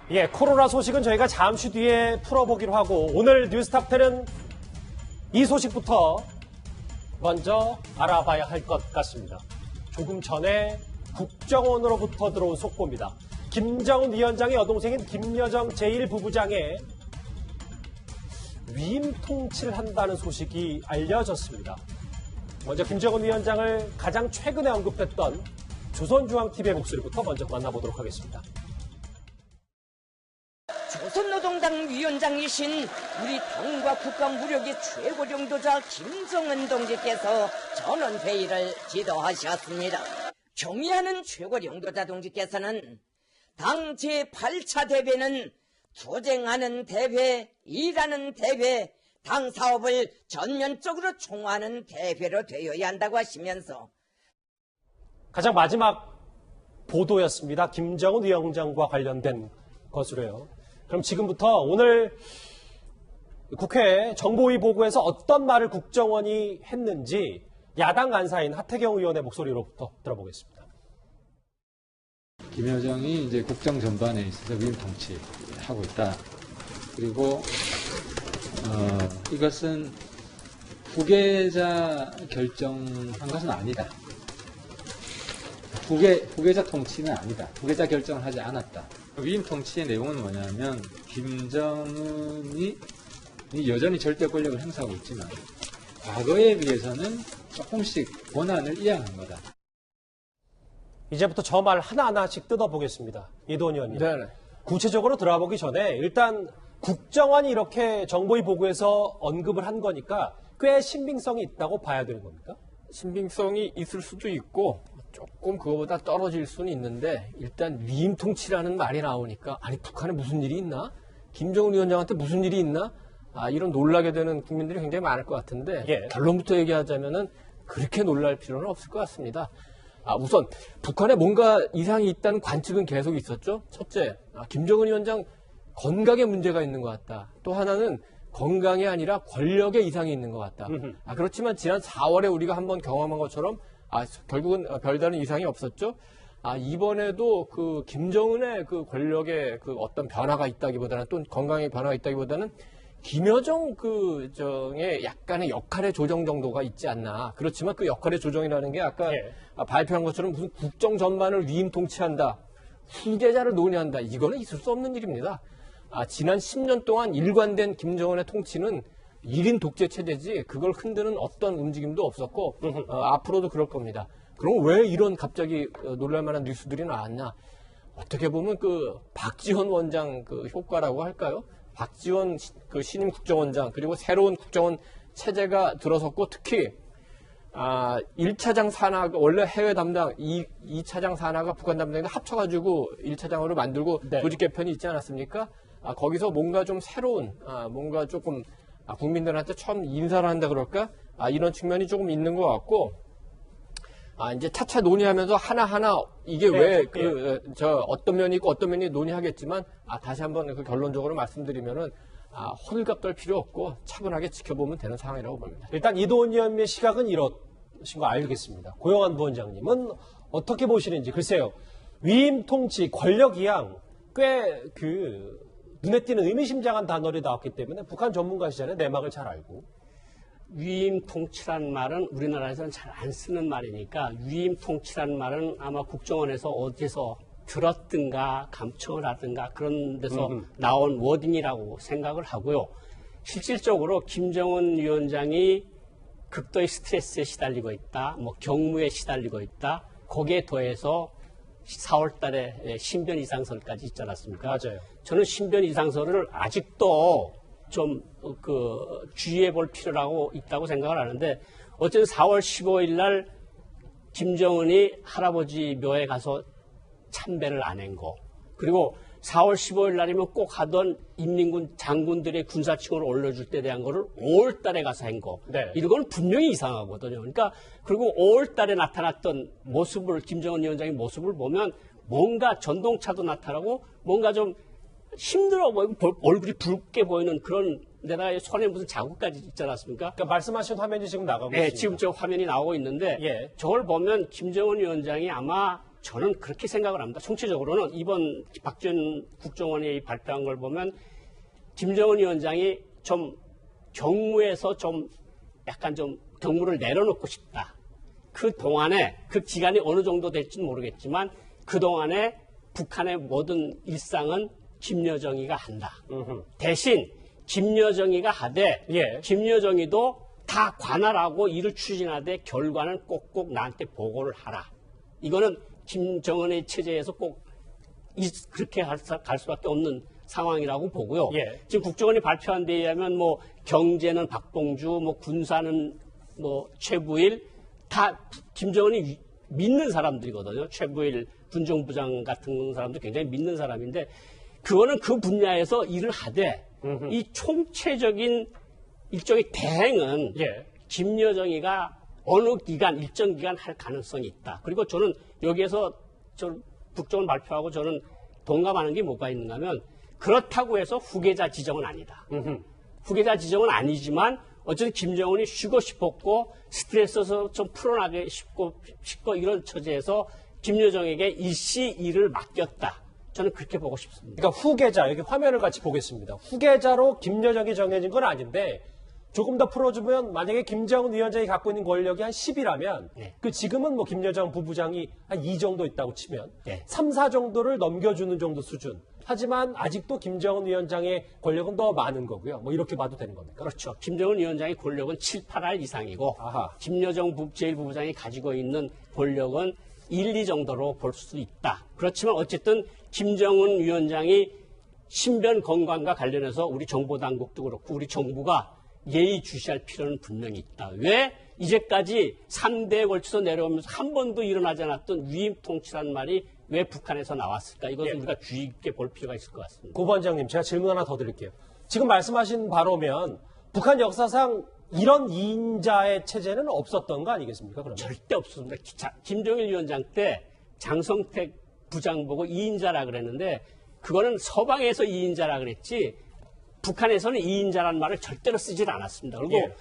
예, 코로나 소식은 저희가 잠시 뒤에 풀어보기로 하고 오늘 뉴스탑10은 이 소식부터 먼저 알아봐야 할 것 같습니다. 조금 전에 국정원으로부터 들어온 속보입니다. 김정은 위원장의 여동생인 김여정 제1부부장의 위임 통치를 한다는 소식이 알려졌습니다. 먼저 김정은 위원장을 가장 최근에 언급했던 조선중앙TV의 목소리부터 먼저 만나보도록 하겠습니다. 조선노동당 위원장이신 우리 당과 국가 무력의 최고領導자 김정은 동지께서 전원회의를 지도하셨습니다. 경의하는 최고領導자 동지께서는 당 제8차 대회는 투쟁하는 대회, 일하는 대회, 당 사업을 전면적으로 총화하는 대회로 되어야 한다고 하시면서 가장 마지막 보도였습니다. 김정은 위원장과 관련된 것으로요. 그럼 지금부터 오늘 국회 정보위 보고에서 어떤 말을 국정원이 했는지 야당 간사인 하태경 의원의 목소리로부터 들어보겠습니다. 김여정이 이제 국정 전반에 있어서 위임 통치하고 있다. 그리고 이것은 후계자 결정한 것은 아니다. 후계자 통치는 아니다. 후계자 결정을 하지 않았다. 위임 통치의 내용은 뭐냐면 김정은이 여전히 절대 권력을 행사하고 있지만 과거에 비해서는 조금씩 권한을 이양한 거다. 이제부터 저 말 하나하나씩 뜯어보겠습니다. 이도원 의원님. 네. 구체적으로 들어가보기 전에 일단 국정원이 이렇게 정보위 보고에서 언급을 한 거니까 꽤 신빙성이 있다고 봐야 되는 겁니까? 신빙성이 있을 수도 있고 조금 그거보다 떨어질 수는 있는데 일단 위임 통치라는 말이 나오니까 아니 북한에 무슨 일이 있나? 김정은 위원장한테 무슨 일이 있나? 이런 놀라게 되는 국민들이 굉장히 많을 것 같은데 예. 결론부터 얘기하자면은 그렇게 놀랄 필요는 없을 것 같습니다. 우선 북한에 뭔가 이상이 있다는 관측은 계속 있었죠. 첫째, 김정은 위원장 건강에 문제가 있는 것 같다. 또 하나는 건강이 아니라 권력에 이상이 있는 것 같다. 그렇지만 지난 4월에 우리가 한번 경험한 것처럼 결국은 별다른 이상이 없었죠. 이번에도 그 김정은의 그 권력에 그 어떤 변화가 있다기보다는 또 건강에 변화가 있다기보다는 김여정 정의 약간의 역할의 조정 정도가 있지 않나. 그렇지만 그 역할의 조정이라는 게 아까 발표한 것처럼 무슨 국정 전반을 위임 통치한다. 후계자를 논의한다. 이거는 있을 수 없는 일입니다. 지난 10년 동안 일관된 김정은의 통치는 1인 독재 체제지 그걸 흔드는 어떤 움직임도 없었고 앞으로도 그럴 겁니다. 그럼 왜 이런 갑자기 놀랄만한 뉴스들이 나왔냐? 어떻게 보면 그 박지원 원장 그 효과라고 할까요? 박지원 그 신임 국정원장 그리고 새로운 국정원 체제가 들어섰고 특히 1차장 산하가 원래 해외 담당 2차장 산하가 북한 담당인데 합쳐가지고 1차장으로 만들고 조직 개편이 있지 않았습니까? 거기서 뭔가 좀 새로운 뭔가 조금 국민들한테 처음 인사를 한다 그럴까? 이런 측면이 조금 있는 것 같고 이제 차차 논의하면서 하나하나 이게 왜 어떤 면이 있고 어떤 면이 논의하겠지만 다시 한번 그 결론적으로 말씀드리면은 호들갑 떨 필요 없고 차분하게 지켜보면 되는 상황이라고 봅니다. 일단 이도원 의원의 시각은 이러신 거 알겠습니다. 고영한 부원장님은 어떻게 보시는지 글쎄요. 위임 통치, 권력 이양 꽤 눈에 띄는 의미심장한 단어들이 나왔기 때문에 북한 전문가시잖아요. 내막을 잘 알고. 위임 통치란 말은 우리나라에서는 잘 안 쓰는 말이니까 위임 통치란 말은 아마 국정원에서 어디서 들었든가 감청을 하든가 그런 데서 나온 워딩이라고 생각을 하고요. 실질적으로 김정은 위원장이 극도의 스트레스에 시달리고 있다, 경무에 시달리고 있다. 거기에 더해서 4월 달에 신변 이상설까지 있지 않았습니까? 맞아요. 저는 신변 이상설을 아직도 좀 주의해 볼 필요라고 있다고 생각을 하는데 어쨌든 4월 15일 날 김정은이 할아버지 묘에 가서 참배를 안 한 거 그리고 4월 15일 날이면 꼭 하던 인민군 장군들의 군사칭호를 올려줄 때 대한 거를 5월 달에 가서 한 거. 이런 건 분명히 이상하거든요. 그러니까 그리고 5월 달에 나타났던 모습을 김정은 위원장의 모습을 보면 뭔가 전동차도 나타나고 뭔가 좀 힘들어 보이고 얼굴이 붉게 보이는 그런 데다가 손에 무슨 자국까지 있지 않았습니까? 그러니까 말씀하신 화면이 지금 나가고 있습니다. 지금 저 화면이 나오고 있는데 저걸 보면 김정은 위원장이 아마 저는 그렇게 생각을 합니다. 총체적으로는 이번 박지원 국정원이 발표한 걸 보면 김정은 위원장이 좀 경무에서 좀 약간 좀 경무를 내려놓고 싶다. 그 동안에 그 기간이 어느 정도 될지는 모르겠지만 그 동안에 북한의 모든 일상은 김여정이가 한다. 대신 김여정이가 하되 예. 김여정이도 다 관할하고 일을 추진하되 결과는 꼭꼭 나한테 보고를 하라. 이거는 김정은의 체제에서 꼭 그렇게 갈 수밖에 없는 상황이라고 보고요. 예. 지금 국정원이 발표한 데 의하면 뭐 경제는 박봉주, 뭐 군사는 뭐 최부일 다 김정은이 믿는 사람들이거든요. 최부일 군정부장 같은 사람도 굉장히 믿는 사람인데 그거는 그 분야에서 일을 하되 이 총체적인 일종의 대행은 예. 김여정이가 어느 기간, 일정 기간 할 가능성이 있다. 그리고 저는 여기에서 국정원 발표하고 저는 동감하는 게 뭐가 있는가 하면 그렇다고 해서 후계자 지정은 아니다. 후계자 지정은 아니지만 어쨌든 김정은이 쉬고 싶었고 스트레스에서 좀 풀어나게 싶고 이런 처지에서 김여정에게 일시 일을 맡겼다. 저는 그렇게 보고 싶습니다. 그러니까 후계자, 여기 화면을 같이 보겠습니다. 후계자로 김여정이 정해진 건 아닌데 조금 더 풀어주면 만약에 김정은 위원장이 갖고 있는 권력이 한 10이라면 네. 그 지금은 뭐 김여정 부부장이 한 2 정도 있다고 치면 네. 3, 4 정도를 넘겨주는 정도 수준. 하지만 아직도 김정은 위원장의 권력은 더 많은 거고요. 뭐 이렇게 봐도 되는 겁니까? 그렇죠. 김정은 위원장의 권력은 7, 8할 이상이고 아하. 김여정 제1부부장이 가지고 있는 권력은 1, 2 정도로 볼 수 있다. 그렇지만 어쨌든 김정은 위원장이 신변 건강과 관련해서 우리 정보당국도 그렇고 우리 정부가 예의주시할 필요는 분명히 있다. 왜 이제까지 3대에 걸쳐서 내려오면서 한 번도 일어나지 않았던 위임 통치라는 말이 왜 북한에서 나왔을까? 이것을 예. 우리가 주의 깊게 볼 필요가 있을 것 같습니다. 고반장님, 제가 질문 하나 더 드릴게요. 지금 말씀하신 바로면 북한 역사상 이런 2인자의 체제는 없었던 거 아니겠습니까? 그러면? 절대 없습니다. 김정일 위원장 때 장성택 부장 보고 2인자라 그랬는데 그거는 서방에서 2인자라 그랬지 북한에서는 2인자라는 말을 절대로 쓰질 않았습니다. 그리고 예.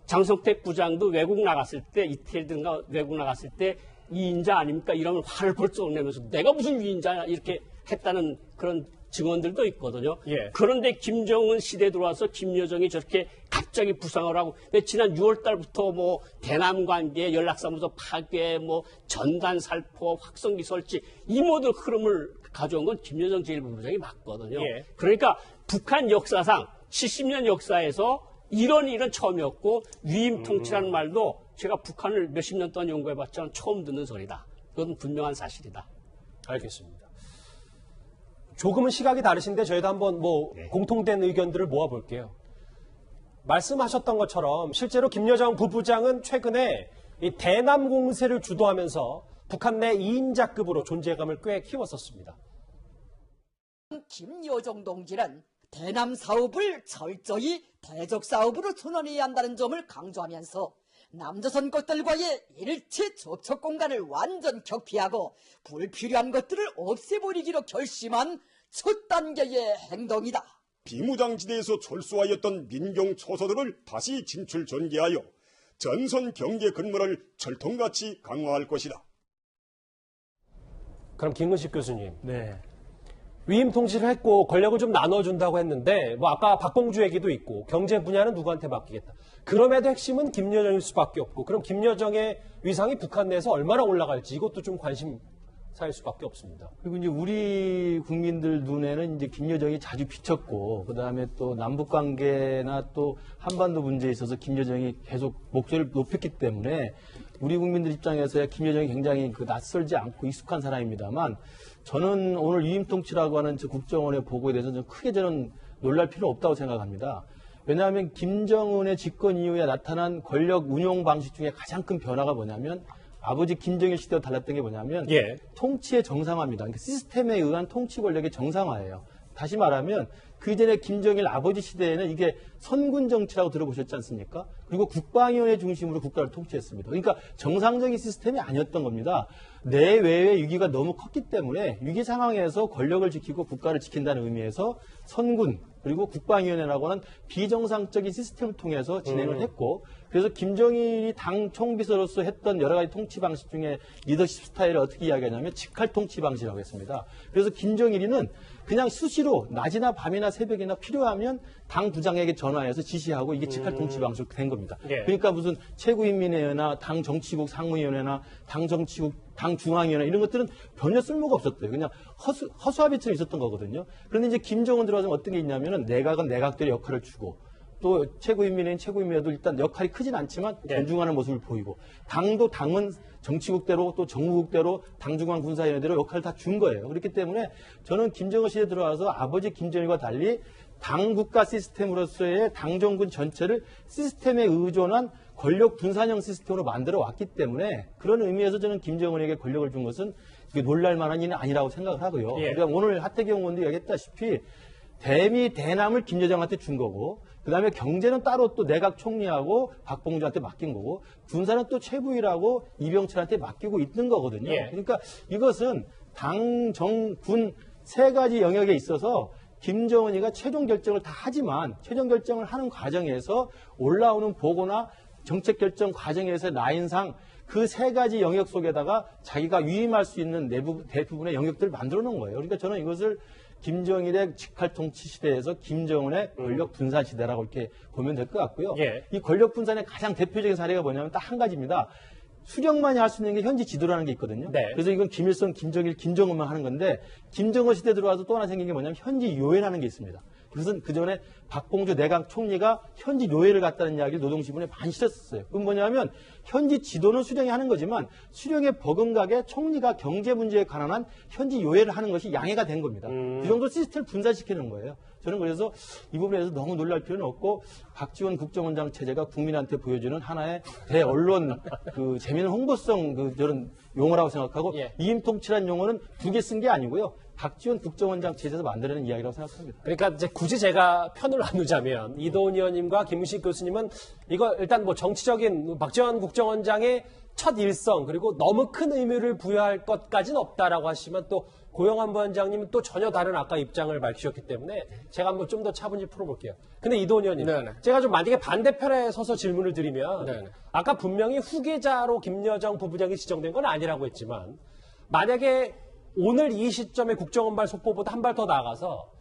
장성택 부장도 외국 나갔을 때 이태리든가 외국 나갔을 때 2인자 아닙니까? 이러면 화를 벌쩍 내면서 내가 무슨 2인자야 이렇게 했다는 그런 증언들도 있거든요. 예. 그런데 김정은 시대에 들어와서 김여정이 저렇게 갑자기 부상을 하고 근데 지난 6월 달부터 뭐 대남 관계 연락사무소 파괴 뭐 전단 살포 확성기 설치 이 모든 흐름을 가져온 건 김여정 제1부부장이 맞거든요. 예. 그러니까 북한 역사상 70년 역사에서 이런 일은 처음이었고 위임 통치라는 말도 제가 북한을 몇십 년 동안 연구해봤지만 처음 듣는 소리다. 그건 분명한 사실이다. 알겠습니다. 조금은 시각이 다르신데 저희도 한번 뭐 네. 공통된 의견들을 모아볼게요. 말씀하셨던 것처럼 실제로 김여정 부부장은 최근에 이 대남 공세를 주도하면서 북한 내 2인자급으로 존재감을 꽤 키웠었습니다. 김여정 동지는 대남 사업을 철저히 대적 사업으로 전환해야 한다는 점을 강조하면서 남조선 것들과의 일체 접촉 공간을 완전 격피하고 불필요한 것들을 없애버리기로 결심한 첫 단계의 행동이다. 비무장지대에서 철수하였던 민경 초소들을 다시 진출 전개하여 전선 경계 근무를 철통같이 강화할 것이다. 그럼 김근식 교수님, 네. 위임 통치를 했고 권력을 좀 나눠준다고 했는데 뭐 아까 박봉주 얘기도 있고 경제 분야는 누구한테 맡기겠다. 그럼에도 핵심은 김여정일 수밖에 없고 그럼 김여정의 위상이 북한 내에서 얼마나 올라갈지 이것도 좀 관심사일 수밖에 없습니다. 그리고 이제 우리 국민들 눈에는 이제 김여정이 자주 비쳤고, 그 다음에 또 남북 관계나 또 한반도 문제에 있어서 김여정이 계속 목소리를 높였기 때문에 우리 국민들 입장에서야 김여정이 굉장히 낯설지 않고 익숙한 사람입니다만 저는 오늘 위임 통치라고 하는 국정원의 보고에 대해서 좀 크게 저는 놀랄 필요는 없다고 생각합니다. 왜냐하면 김정은의 집권 이후에 나타난 권력 운용 방식 중에 가장 큰 변화가 뭐냐면 아버지 김정일 시대와 달랐던 게 뭐냐면 예. 통치의 정상화입니다. 그러니까 시스템에 의한 통치 권력의 정상화예요. 다시 말하면 그 전에 김정일 아버지 시대에는 이게 선군 정치라고 들어보셨지 않습니까? 그리고 국방위원회 중심으로 국가를 통치했습니다. 그러니까 정상적인 시스템이 아니었던 겁니다. 내외의 위기가 너무 컸기 때문에 위기 상황에서 권력을 지키고 국가를 지킨다는 의미에서 선군 그리고 국방위원회라고 하는 비정상적인 시스템을 통해서 진행을 했고, 그래서 김정일이 당 총비서로서 했던 여러 가지 통치 방식 중에 리더십 스타일을 어떻게 이야기하냐면 직할 통치 방식이라고 했습니다. 그래서 김정일이는 그냥 수시로 낮이나 밤이나 새벽이나 필요하면 당 부장에게 전화해서 지시하고 이게 직할 통치 방식으로 된 겁니다. 예. 그러니까 무슨 최고인민회의나 당 정치국 상무위원회나 당 정치국 당 중앙위원회 이런 것들은 전혀 쓸모가 없었대요. 그냥 허수아비처럼 있었던 거거든요. 그런데 이제 김정은 들어와서 어떤 게 있냐면은 내각은 내각들의 역할을 주고, 또 최고인민회의는 최고인민회도 일단 역할이 크진 않지만 존중하는 모습을 보이고, 당도 당은 정치국대로 또 정무국대로 당중앙 군사위원회대로 역할을 다 준 거예요. 그렇기 때문에 저는 김정은 시대에 들어와서 아버지 김정일과 달리 당 국가 시스템으로서의 당정군 전체를 시스템에 의존한 권력 분산형 시스템으로 만들어 왔기 때문에, 그런 의미에서 저는 김정은에게 권력을 준 것은 놀랄 만한 일은 아니라고 생각을 하고요. 예. 그러니까 오늘 하태경 의원도 얘기했다시피 대미 대남을 김 여장한테 준 거고, 그다음에 경제는 따로 또 내각 총리하고 박봉주한테 맡긴 거고, 군사는 또 최부일하고 이병철한테 맡기고 있는 거거든요. 예. 그러니까 이것은 당, 정, 군 세 가지 영역에 있어서 김정은이가 최종 결정을 다 하지만 최종 결정을 하는 과정에서 올라오는 보고나 정책 결정 과정에서 라인상 그 세 가지 영역 속에다가 자기가 위임할 수 있는 대부분의 영역들을 만들어 놓은 거예요. 그러니까 저는 이것을 김정일의 직할 통치 시대에서 김정은의 권력 분산 시대라고 이렇게 보면 될 것 같고요. 예. 이 권력 분산의 가장 대표적인 사례가 뭐냐면 딱 한 가지입니다. 수령만이 할 수 있는 게 현지 지도라는 게 있거든요. 네. 그래서 이건 김일성, 김정일, 김정은만 하는 건데, 김정은 시대 들어와서 또 하나 생긴 게 뭐냐면 현지 요회라는 게 있습니다. 그것은 그 전에 박봉주 내각 총리가 현지 요회를 갔다는 이야기를 노동신문에 많이 실었어요. 그건 뭐냐면 현지 지도는 수령이 하는 거지만 수령에 버금가게 총리가 경제 문제에 관한 현지 요회를 하는 것이 양해가 된 겁니다. 그 정도 시스템을 분산시키는 거예요. 저는 그래서 이 부분에서 너무 놀랄 필요는 없고, 박지원 국정원장 체제가 국민한테 보여주는 하나의 대언론 재미있는 홍보성 저런 용어라고 생각하고, 예. 이임통치라는 용어는 두 개 쓴 게 아니고요. 박지원 국정원장 체제에서 만들어낸 이야기라고 생각합니다. 그러니까 이제 굳이 제가 편을 나누자면 이도훈 의원님과 김무식 교수님은 이거 일단 뭐 정치적인 박지원 국정원장의 첫 일성 그리고 너무 큰 의미를 부여할 것까지는 없다라고 하시면, 또 고영한 부원장님은 또 전혀 다른 아까 입장을 밝히셨기 때문에 제가 한번 좀 더 차분히 풀어볼게요. 근데 이도훈 의원님, 네네. 제가 좀 만약에 반대편에 서서 질문을 드리면, 네네. 아까 분명히 후계자로 김여정 부부장이 지정된 건 아니라고 했지만, 만약에 오늘 이 시점에 국정원발 속보보다 한 발 더 나아가서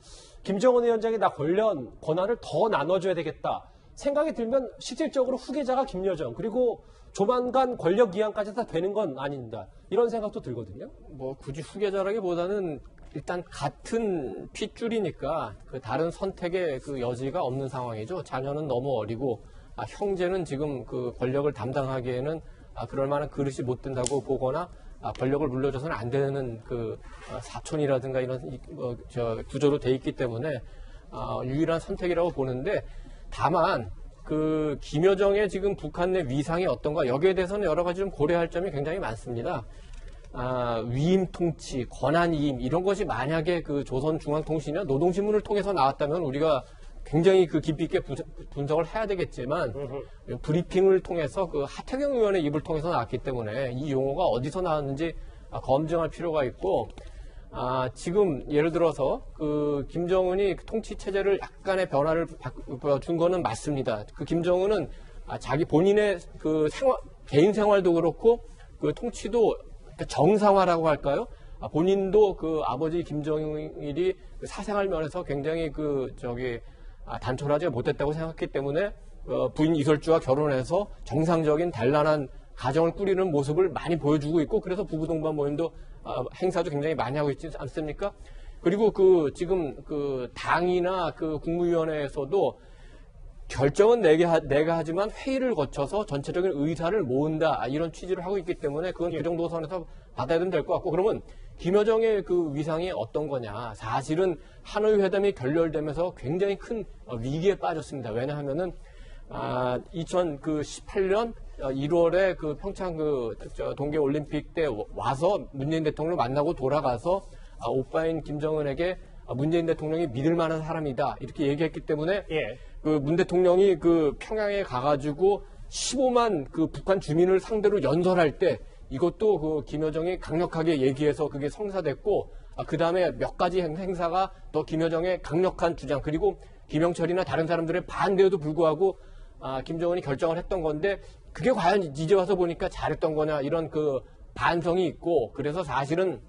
김정은 위원장이 나 권한을 더 나눠줘야 되겠다 생각이 들면 실질적으로 후계자가 김여정, 그리고 조만간 권력 이양까지 다 되는 건 아닌가, 이런 생각도 들거든요. 뭐 굳이 후계자라기보다는 일단 같은 핏줄이니까 그 다른 선택의 그 여지가 없는 상황이죠. 자녀는 너무 어리고, 형제는 지금 그 권력을 담당하기에는 그럴 만한 그릇이 못 된다고 보거나, 권력을 물려줘서는 안 되는 사촌이라든가 이런 구조로 돼 있기 때문에 유일한 선택이라고 보는데, 다만 그 김여정의 지금 북한 내 위상이 어떤가, 여기에 대해서는 여러 가지 좀 고려할 점이 굉장히 많습니다. 위임 통치, 권한 이임 이런 것이 만약에 그 조선중앙통신이나 노동신문을 통해서 나왔다면 우리가 굉장히 그 깊이 있게 분석을 해야 되겠지만, 브리핑을 통해서 그 하태경 의원의 입을 통해서 나왔기 때문에 이 용어가 어디서 나왔는지 검증할 필요가 있고, 지금 예를 들어서 그 김정은이 통치 체제를 약간의 변화를 준 거는 맞습니다. 그 김정은은 자기 본인의 그 개인 생활도 그렇고 그 통치도 정상화라고 할까요? 본인도 그 아버지 김정일이 사생활 면에서 굉장히 단촐하지 못했다고 생각했기 때문에 부인 이설주와 결혼해서 정상적인 단란한 가정을 꾸리는 모습을 많이 보여주고 있고, 그래서 부부 동반 모임도 행사도 굉장히 많이 하고 있지 않습니까? 그리고 지금 당이나 국무위원회에서도 결정은 내가 하지만 회의를 거쳐서 전체적인 의사를 모은다, 이런 취지를 하고 있기 때문에 그건 그 정도 선에서 받아야 될 것 같고, 그러면 김여정의 그 위상이 어떤 거냐? 사실은 하노이 회담이 결렬되면서 굉장히 큰 위기에 빠졌습니다. 왜냐하면은 2018년 1월에 그 평창 동계올림픽 때 와서 문재인 대통령을 만나고 돌아가서 오빠인 김정은에게 문재인 대통령이 믿을 만한 사람이다 이렇게 얘기했기 때문에 예. 그 문 대통령이 그 평양에 가가지고 15만 그 북한 주민을 상대로 연설할 때 이것도 그 김여정이 강력하게 얘기해서 그게 성사됐고 그 다음에 몇 가지 행사가 또 김여정의 강력한 주장 그리고 김영철이나 다른 사람들의 반대에도 불구하고 김정은이 결정을 했던 건데 그게 과연 이제 와서 보니까 잘했던 거냐 이런 그 반성이 있고 그래서 사실은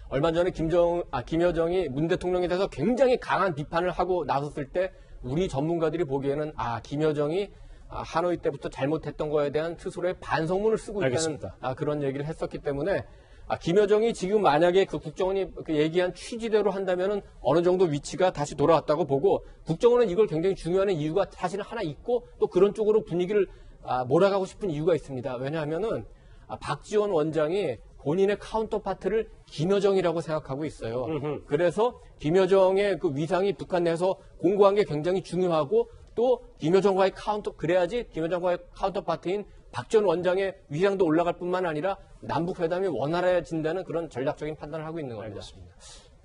얼마 전에 김여정이 문 대통령에 대해서 굉장히 강한 비판을 하고 나섰을 때 우리 전문가들이 보기에는 김여정이 하노이 때부터 잘못했던 거에 대한 스스로의 반성문을 쓰고 있다는 알겠습니다. 그런 얘기를 했었기 때문에 김여정이 지금 만약에 그 국정원이 그 얘기한 취지대로 한다면은 어느 정도 위치가 다시 돌아왔다고 보고 국정원은 이걸 굉장히 중요한 이유가 사실은 하나 있고 또 그런 쪽으로 분위기를 몰아가고 싶은 이유가 있습니다. 왜냐하면은 박지원 원장이 본인의 카운터파트를 김여정이라고 생각하고 있어요. 그래서 김여정의 그 위상이 북한 내에서 공고한 게 굉장히 중요하고 또 김여정과의 그래야지 김여정과의 카운터파트인 박지원 원장의 위상도 올라갈 뿐만 아니라 남북회담이 원활해진다는 그런 전략적인 판단을 하고 있는 겁니다. 알겠습니다.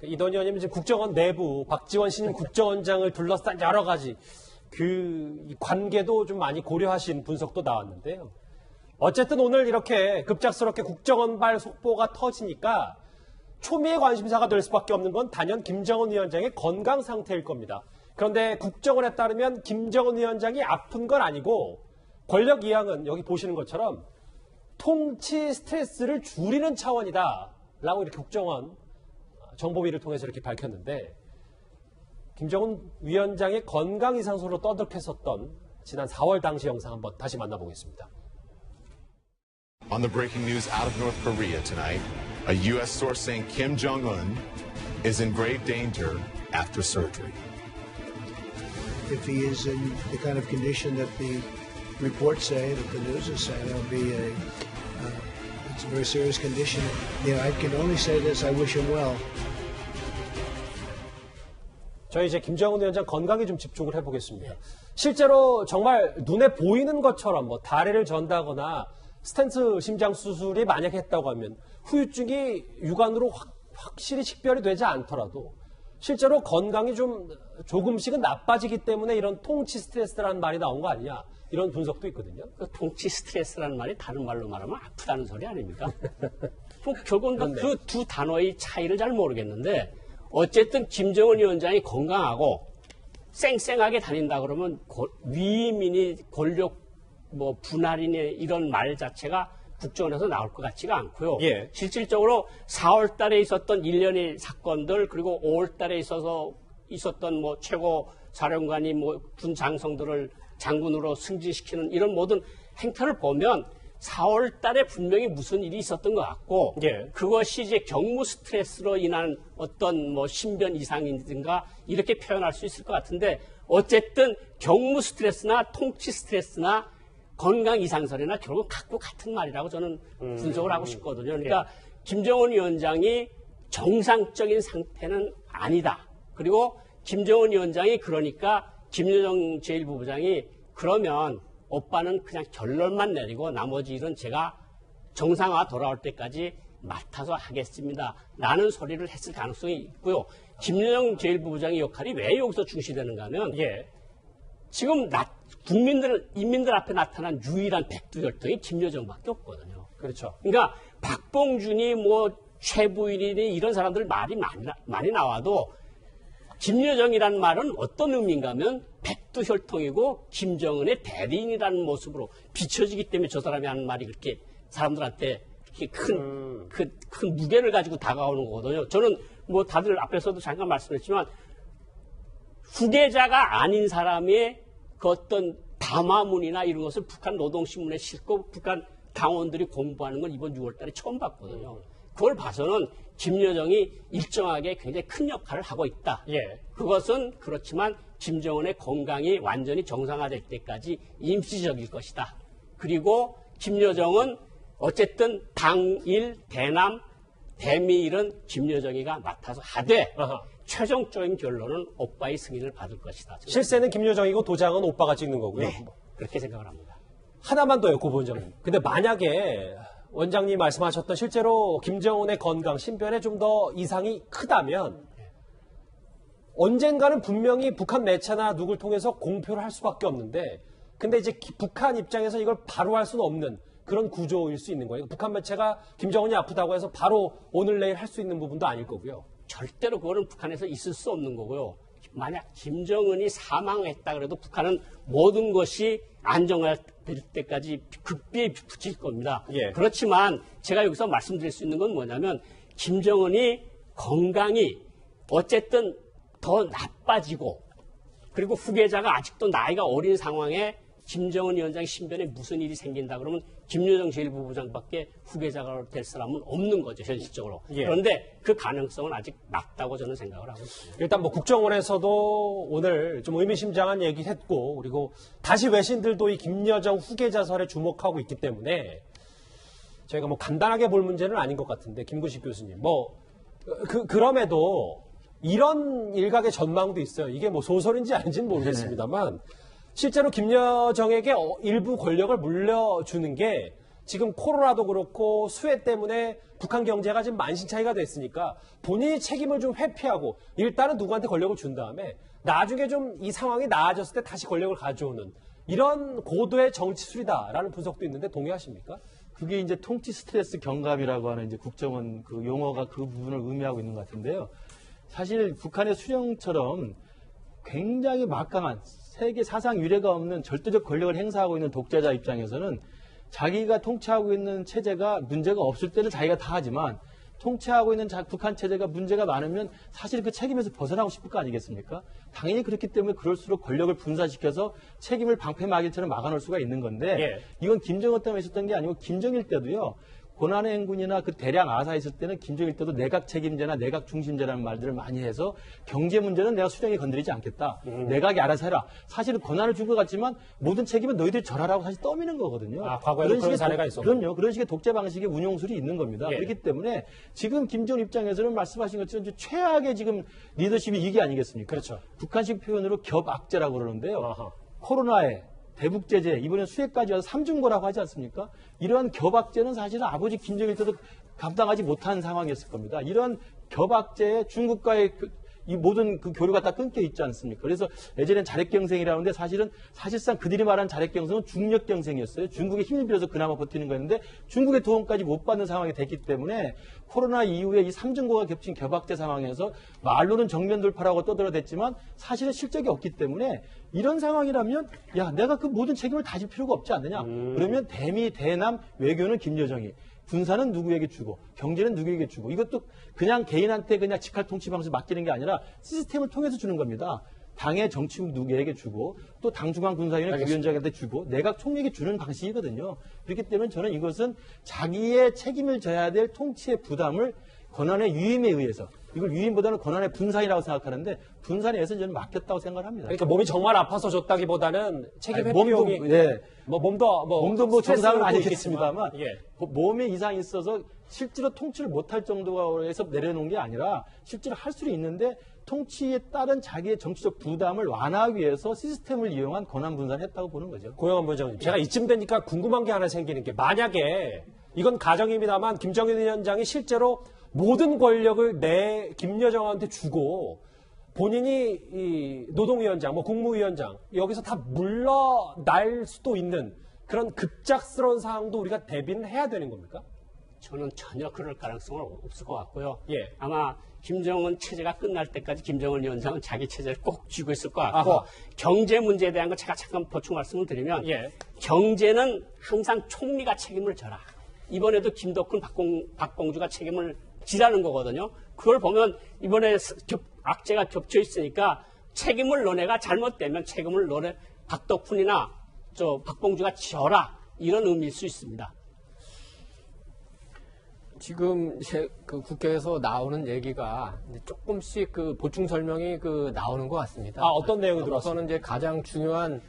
이동희 의원님은 지금 국정원 내부 박지원 신임 국정원장을 둘러싼 여러 가지 이 관계도 좀 많이 고려하신 분석도 나왔는데요. 어쨌든 오늘 이렇게 급작스럽게 국정원발 속보가 터지니까 초미의 관심사가 될 수밖에 없는 건 단연 김정은 위원장의 건강 상태일 겁니다. 그런데 국정원에 따르면 김정은 위원장이 아픈 건 아니고 권력 이양은 여기 보시는 것처럼 통치 스트레스를 줄이는 차원이다 라고 이렇게 국정원 정보위를 통해서 이렇게 밝혔는데 김정은 위원장의 건강 이상소로 떠들썩했었던 지난 4월 당시 영상 한번 다시 만나보겠습니다. On the breaking news out of North Korea tonight, a U.S. source saying Kim Jong-un is in grave danger after surgery. If he is in the kind of condition that the reports say, that the news is saying, it'll be it's a very serious condition. I can only say this, I wish him well. 저희 이제 김정은 위원장 건강에 좀 집중을 해보겠습니다. 실제로 정말 눈에 보이는 것처럼 뭐 다리를 전다거나 스텐트 심장 수술이 만약 했다고 하면 후유증이 육안으로 확실히 식별이 되지 않더라도 실제로 건강이 조금씩은 나빠지기 때문에 이런 통치 스트레스라는 말이 나온 거 아니냐 이런 분석도 있거든요. 그 통치 스트레스라는 말이 다른 말로 말하면 아프다는 소리 아닙니까? 뭐 결국은 그 두 단어의 차이를 잘 모르겠는데 어쨌든 김정은 위원장이 건강하고 쌩쌩하게 다닌다 그러면 위임이니 권력 분할이니 이런 말 자체가 국정원에서 나올 것 같지가 않고요. 예. 실질적으로 4월 달에 있었던 일련의 사건들 그리고 5월 달에 있었던 최고 사령관이 군 장성들을 장군으로 승진시키는 이런 모든 행태를 보면 4월 달에 분명히 무슨 일이 있었던 것 같고 예. 그것이 이제 경무 스트레스로 인한 어떤 신변 이상이든가 이렇게 표현할 수 있을 것 같은데 어쨌든 경무 스트레스나 통치 스트레스나 건강 이상설이나 결국 갖고 같은 말이라고 저는 분석을 하고 싶거든요. 그러니까 김정은 위원장이 정상적인 상태는 아니다. 그리고 김정은 위원장이 그러니까 김여정 제1부부장이 그러면 오빠는 그냥 결론만 내리고 나머지 일은 제가 정상화 돌아올 때까지 맡아서 하겠습니다. 라는 소리를 했을 가능성이 있고요. 김여정 제1부부장의 역할이 왜 여기서 중시되는가 하면 지금 인민들 앞에 나타난 유일한 백두혈통이 김여정밖에 없거든요. 그렇죠. 그러니까 박봉준이 최부일이니 이런 사람들 말이 많이 나와도 김여정이라는 말은 어떤 의미인가 하면 백두혈통이고 김정은의 대리인이라는 모습으로 비춰지기 때문에 저 사람이 하는 말이 그렇게 사람들한테 이렇게 큰 무게를 가지고 다가오는 거거든요. 저는 다들 앞에서도 잠깐 말씀했지만 후계자가 아닌 사람의 그 어떤 담화문이나 이런 것을 북한 노동신문에 싣고 북한 당원들이 공부하는 건 이번 6월 달에 처음 봤거든요. 그걸 봐서는 김여정이 일정하게 굉장히 큰 역할을 하고 있다. 그것은 그렇지만 김정은의 건강이 완전히 정상화될 때까지 임시적일 것이다. 그리고 김여정은 어쨌든 당일, 대남, 대미일은 김여정이가 맡아서 하되 최종적인 결론은 오빠의 승인을 받을 것이다. 실세는 김여정이고 도장은 오빠가 찍는 거고요. 네, 그렇게 생각을 합니다. 하나만 더요, 고 원장님. 근데 만약에 원장님 말씀하셨던 실제로 김정은의 건강, 신변에 좀 더 이상이 크다면 언젠가는 분명히 북한 매체나 누굴 통해서 공표를 할 수밖에 없는데, 근데 이제 북한 입장에서 이걸 바로 할 수는 없는 그런 구조일 수 있는 거예요. 북한 매체가 김정은이 아프다고 해서 바로 오늘 내일 할 수 있는 부분도 아닐 거고요. 절대로 그거는 북한에서 있을 수 없는 거고요. 만약 김정은이 사망했다 그래도 북한은 모든 것이 안정화될 때까지 극비에 붙일 겁니다. 예. 그렇지만 제가 여기서 말씀드릴 수 있는 건 뭐냐면 김정은이 건강이 어쨌든 더 나빠지고 그리고 후계자가 아직도 나이가 어린 상황에 김정은 위원장 신변에 무슨 일이 생긴다 그러면 김여정 제1부부장밖에 후계자가 될 사람은 없는 거죠, 현실적으로. 예. 그런데 그 가능성은 아직 낮다고 저는 생각을 하고 있습니다. 일단 뭐 국정원에서도 오늘 좀 의미심장한 얘기 했고, 그리고 다시 외신들도 이 김여정 후계자설에 주목하고 있기 때문에 저희가 뭐 간단하게 볼 문제는 아닌 것 같은데, 김구식 교수님, 그럼에도 이런 일각의 전망도 있어요. 이게 뭐 소설인지 아닌지는 모르겠습니다만, 실제로 김여정에게 일부 권력을 물려주는 게 지금 코로나도 그렇고 수해 때문에 북한 경제가 지금 만신창이가 됐으니까 본인이 책임을 좀 회피하고 일단은 누구한테 권력을 준 다음에 나중에 좀 이 상황이 나아졌을 때 다시 권력을 가져오는 이런 고도의 정치술이다라는 분석도 있는데 동의하십니까? 그게 이제 통치 스트레스 경감이라고 하는 이제 국정원 그 용어가 그 부분을 의미하고 있는 것 같은데요. 사실 북한의 수령처럼 굉장히 막강한 세계 사상 유례가 없는 절대적 권력을 행사하고 있는 독재자 입장에서는 자기가 통치하고 있는 체제가 문제가 없을 때는 자기가 다 하지만 통치하고 있는 북한 체제가 문제가 많으면 사실 그 책임에서 벗어나고 싶을 거 아니겠습니까? 당연히 그렇기 때문에 그럴수록 권력을 분산시켜서 책임을 방패막이처럼 막아놓을 수가 있는 건데 예. 이건 김정은 때문에 있었던 게 아니고 김정일 때도요. 고난의 행군이나 그 대량 아사 있을 때는 김정일 때도 내각 책임제나 내각 중심제라는 말들을 많이 해서 경제 문제는 내가 수령이 건드리지 않겠다. 내각이 알아서 해라. 사실은 권한을 준 것 같지만 모든 책임은 너희들이 절하라고 사실 떠미는 거거든요. 과거에도 그런 사례가 있었군요. 그럼요. 그런 식의 독재 방식의 운용술이 있는 겁니다. 예. 그렇기 때문에 지금 김정은 입장에서는 말씀하신 것처럼 최악의 지금 리더십이 이게 아니겠습니까? 그렇죠. 북한식 표현으로 겹악제라고 그러는데요. 아하. 코로나에 대북제재, 이번엔 수해까지 와서 3중고라고 하지 않습니까? 이러한 겹악제는 사실은 아버지 김정일 때도 감당하지 못한 상황이었을 겁니다. 이러한 겹악제에 중국과의 이 모든 그 교류가 다 끊겨 있지 않습니까? 그래서 예전엔 자력경생이라는데 사실상 그들이 말하는 자력경생은 중력경생이었어요. 중국의 힘을 빌어서 그나마 버티는 거였는데 중국의 도움까지 못 받는 상황이 됐기 때문에 코로나 이후에 이 3중고가 겹친 겹악제 상황에서 말로는 정면 돌파라고 떠들어댔지만 사실은 실적이 없기 때문에 이런 상황이라면 야 내가 그 모든 책임을 다 질 필요가 없지 않느냐. 그러면 대미, 대남, 외교는 김여정이 군사는 누구에게 주고 경제는 누구에게 주고 이것도 그냥 개인한테 그냥 직할 통치 방식 맡기는 게 아니라 시스템을 통해서 주는 겁니다. 당의 정치국 누구에게 주고 또 당 중앙 군사위원회 부위원장한테 주고 내각 총리에게 주는 방식이거든요. 그렇기 때문에 저는 이것은 자기의 책임을 져야 될 통치의 부담을 권한의 유임에 의해서 이걸 유임보다는 권한의 분산이라고 생각하는데 분산에 의해서 저는 맡겼다고 생각을 합니다. 그러니까 몸이 정말 아파서 줬다기보다는 책임 아니, 회피용이 몸도 정상은 아니겠습니다만 예. 몸에 이상이 있어서 실제로 통치를 못할 정도에서 내려놓은 게 아니라 실제로 할 수는 있는데 통치에 따른 자기의 정치적 부담을 완화하기 위해서 시스템을 이용한 권한 분산을 했다고 보는 거죠. 고영한 부장님, 제가 이쯤 되니까 궁금한 게 하나 생기는 게 만약에 이건 가정입니다만 김정일 위원장이 실제로 모든 권력을 김여정한테 주고 본인이 이 노동위원장, 국무위원장 여기서 다 물러날 수도 있는 그런 급작스러운 상황도 우리가 대비는 해야 되는 겁니까? 저는 전혀 그럴 가능성은 없을 것 같고요. 예. 아마 김정은 체제가 끝날 때까지 김정은 위원장은 자기 체제를 꼭 쥐고 있을 것 같고 아하. 경제 문제에 대한 거 제가 잠깐 보충 말씀을 드리면 예. 경제는 항상 총리가 책임을 져라. 이번에도 김덕훈, 박봉주가 책임을 지라는 거거든요. 그걸 보면 이번에 악재가 겹쳐 있으니까 책임을 너네가 잘못되면 책임을 너네 박덕훈이나 박봉주가 져라. 이런 의미일 수 있습니다. 지금 그 국회에서 나오는 얘기가 이제 조금씩 그 보충 설명이 나오는 것 같습니다. 어떤 내용이 들어왔습니까? 우선은 이제 가장 중요한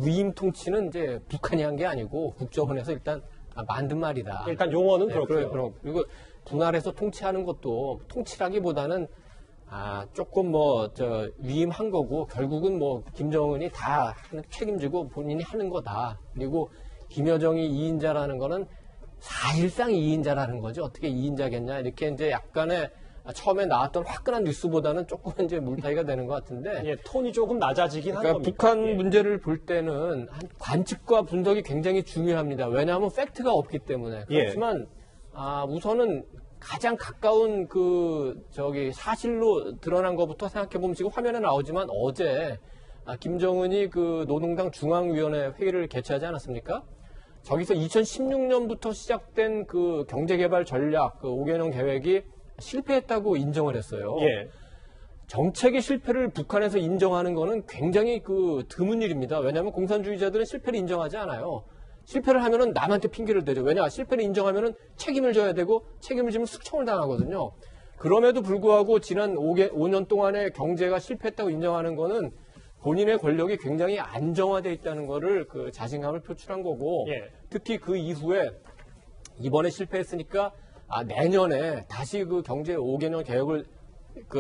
위임 통치는 이제 북한이 한 게 아니고 국정원에서 일단 만든 말이다. 일단 용어는 네, 그렇고요. 그리고 분할해서 통치하는 것도 통치라기보다는 조금 위임한 거고 결국은 김정은이 다 책임지고 본인이 하는 거다. 그리고 김여정이 2인자라는 거는 사실상 2인자라는 거죠. 어떻게 2인자겠냐. 이렇게 이제 약간의 처음에 나왔던 화끈한 뉴스보다는 조금 이제 물타기가 되는 것 같은데. 예, 톤이 조금 낮아지긴 한 그러니까 겁니다. 북한 예. 문제를 볼 때는 관측과 분석이 굉장히 중요합니다. 왜냐하면 팩트가 없기 때문에. 예. 그렇지만 우선은 가장 가까운 사실로 드러난 것부터 생각해 보면 지금 화면에 나오지만 어제 김정은이 노동당 중앙위원회 회의를 개최하지 않았습니까? 저기서 2016년부터 시작된 경제개발 전략 5개년 계획이 실패했다고 인정을 했어요. 예. 정책의 실패를 북한에서 인정하는 거는 굉장히 드문 일입니다. 왜냐하면 공산주의자들은 실패를 인정하지 않아요. 실패를 하면은 남한테 핑계를 대죠. 왜냐? 실패를 인정하면은 책임을 져야 되고 책임을 지면 숙청을 당하거든요. 그럼에도 불구하고 지난 5년 동안의 경제가 실패했다고 인정하는 거는 본인의 권력이 굉장히 안정화되어 있다는 거를 자신감을 표출한 거고 예. 특히 그 이후에 이번에 실패했으니까 내년에 다시 경제 5개년 계획을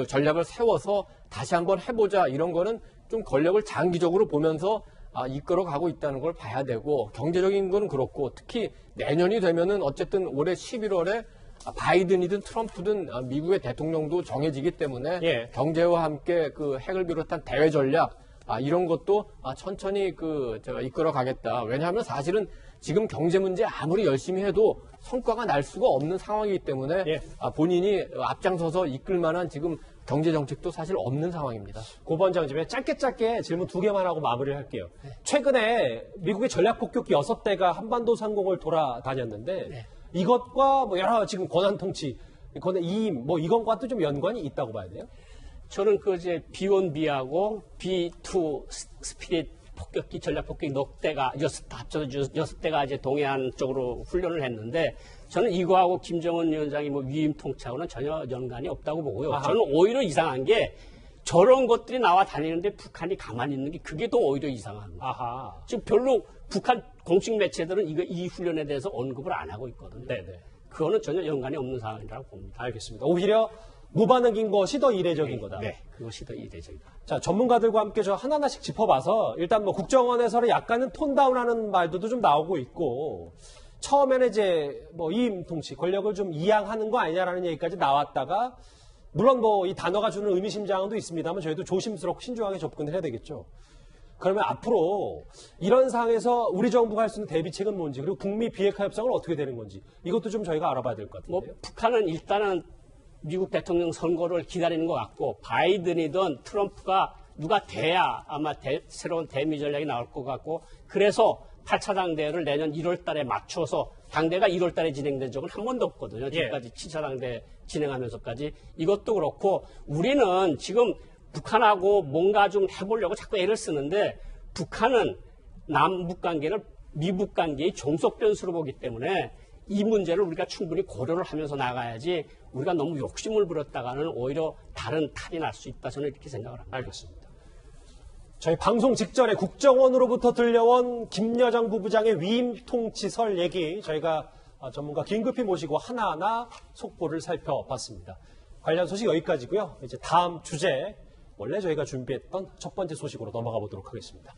전략을 세워서 다시 한번 해보자 이런 거는 좀 권력을 장기적으로 보면서 이끌어가고 있다는 걸 봐야 되고 경제적인 거는 그렇고 특히 내년이 되면은 어쨌든 올해 11월에 바이든이든 트럼프든 미국의 대통령도 정해지기 때문에 예. 경제와 함께 핵을 비롯한 대외 전략 이런 것도 천천히 이끌어가겠다. 왜냐하면 사실은 지금 경제 문제 아무리 열심히 해도 성과가 날 수가 없는 상황이기 때문에 예. 본인이 앞장서서 이끌 만한 지금 경제 정책도 사실 없는 상황입니다. 고번장집에 짧게 질문 2개만 하고 마무리를 할게요. 최근에 미국의 전략 폭격기 6대가 한반도 상공을 돌아다녔는데 이것과 여러 지금 권한 통치, 권한 이임 이것과도 좀 연관이 있다고 봐야 돼요? 저는 B1B하고 B2 스피릿 폭격기, 전략 폭격기 넉 대가 합쳐서 6대가 이제 동해안 쪽으로 훈련을 했는데 저는 이거하고 김정은 위원장이 위임 통치하고는 전혀 연관이 없다고 보고요. 아하. 저는 오히려 이상한 게 저런 것들이 나와 다니는데 북한이 가만히 있는 게 그게 더 오히려 이상합니다. 아하. 지금 별로 북한 공식 매체들은 이 훈련에 대해서 언급을 안 하고 있거든요. 네네. 그거는 전혀 연관이 없는 상황이라고 봅니다. 알겠습니다. 오히려 무반응인 것이 더 이례적인 거다. 네, 그것이 더 이례적이다. 자, 전문가들과 함께 저 하나하나씩 짚어봐서 일단 국정원에서는 약간은 톤다운하는 말들도 좀 나오고 있고 처음에는 이제 이임 통치, 권력을 좀 이양하는 거 아니냐라는 얘기까지 나왔다가 물론 이 단어가 주는 의미심장도 있습니다만 저희도 조심스럽고 신중하게 접근을 해야 되겠죠. 그러면 앞으로 이런 상황에서 우리 정부가 할 수 있는 대비책은 뭔지 그리고 북미 비핵화 협상은 어떻게 되는 건지 이것도 좀 저희가 알아봐야 될 것 같은데요. 북한은 일단은 미국 대통령 선거를 기다리는 것 같고 바이든이든 트럼프가 누가 돼야 아마 새로운 대미 전략이 나올 것 같고 그래서 8차 당대회를 내년 1월 달에 맞춰서 당대가 1월 달에 진행된 적은 한 번도 없거든요. 지금까지 7차 당대 진행하면서까지 이것도 그렇고 우리는 지금 북한하고 뭔가 좀 해보려고 자꾸 애를 쓰는데 북한은 남북 관계를 미북 관계의 종속 변수로 보기 때문에 이 문제를 우리가 충분히 고려를 하면서 나가야지 우리가 너무 욕심을 부렸다가는 오히려 다른 탈이 날 수 있다. 저는 이렇게 생각을 합니다. 알겠습니다. 저희 방송 직전에 국정원으로부터 들려온 김여정 부부장의 위임 통치설 얘기 저희가 전문가 긴급히 모시고 하나하나 속보를 살펴봤습니다. 관련 소식 여기까지고요. 이제 다음 주제 원래 저희가 준비했던 첫 번째 소식으로 넘어가 보도록 하겠습니다.